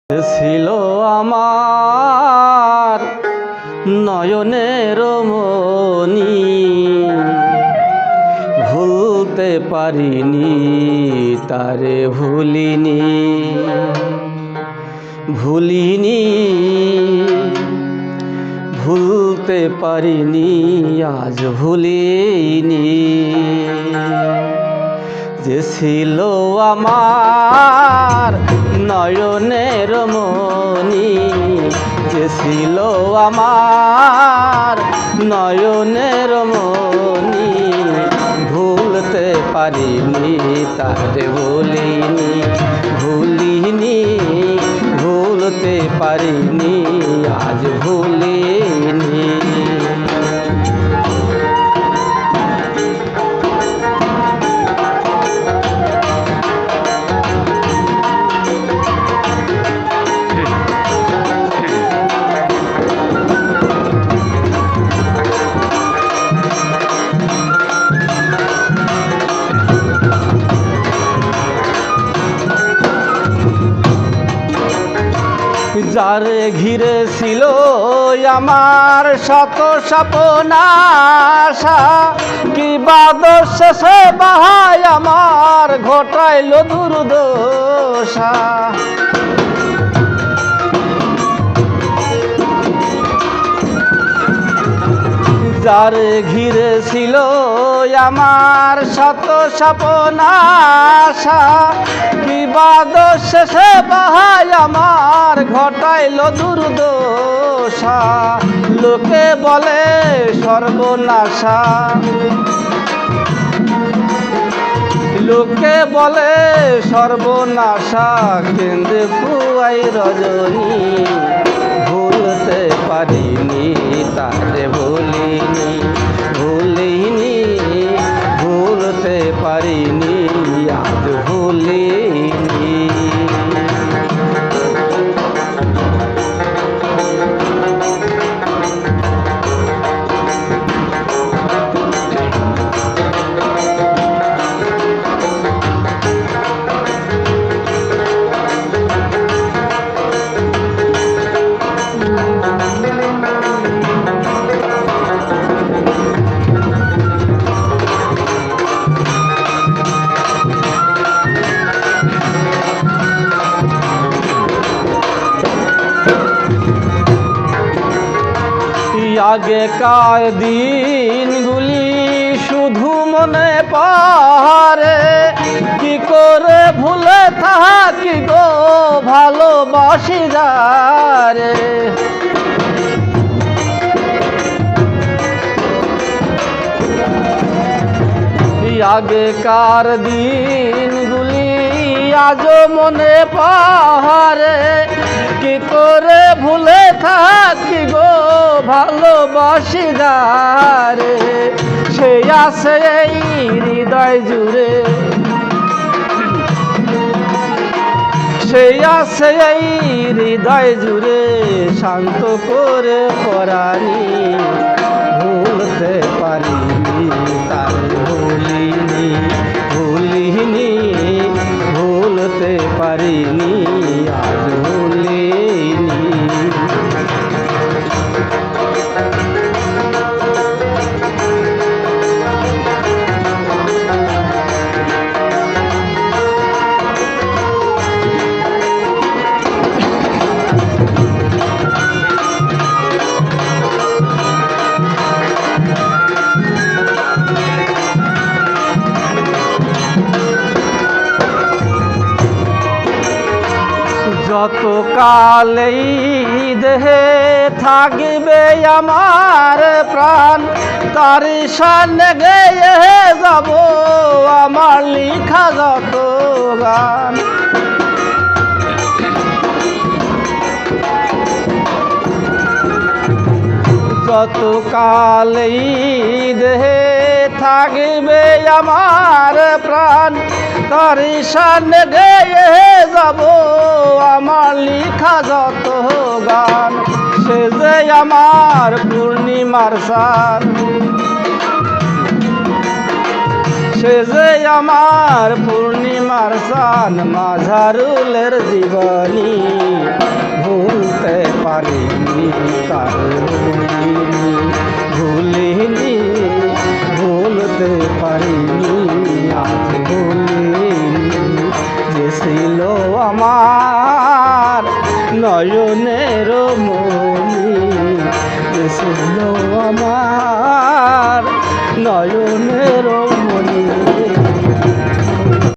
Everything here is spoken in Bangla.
ছিল আমার নয়নের মনি, ভুলতে পারিনি তারে ভুলিনি, ভুলিনি ভুলতে পারিনি আজ ভুলিনি। যে ছিল আমার নয়নের মনি, যে ছিল আমার নয়নের মনি, ভুলতে পারিনি তারে ভুলিনি, ভুলিনি ভুলতে পারিনি আজ ভুলিনি। যারে ঘিরে ছিল আমার শত স্বপ্ন আশা, কি বাদর শেষে বাহাই আমার ঘটাইল দুর্দশা। যারে ঘিরে ছিল আমার শত স্বপ্ন আশা, কি বাদর শেষে বাহাই আমার ঘটাইল দুর্দশা। লোকে বলে সর্বনাশা, লোকে বলে সর্বনাশা, কেন্দ্রে পুয়াই রজনী, ভুলতে পারিনি তারে ভুলিনি, ভুলিনি ভুলতে পারিনি আজ ভুলিনি। আগেকার দিনগুলি শুধু মনে পড়ে, কি করে ভুলে থাকি গো ভালোবাসি যারে। আগেকার দিনগুলি আজও মনে পড়ে, কি করে ভুলে থাকি গো ভালোবাসি যারে। সে আছে এই হৃদয় জুড়ে, সে আছে এই হৃদয় জুড়ে, শান্ত করে পরানি, ভুলতে পারিনি তার ভুলিনি, ভুলিনি ভুলতে পারিনি আজ ভুলিনি। যত কালেই দেহে থাকবে আমার প্রাণ, তার সামনে গেয়ে যাব আমার লিখা যত গান। যত কালেই দেহে থাকবে আমার প্রাণ, তার সামনে গেয়ে যাব আমার লিখা যত গান। সে যে আমার পূর্ণিমার সার, সে যে আমার পূর্ণিমার চান মাঝারুলের জীবনী ভুলতে পারিনি তার ভুলিনি ভুলতে পারিনি আজ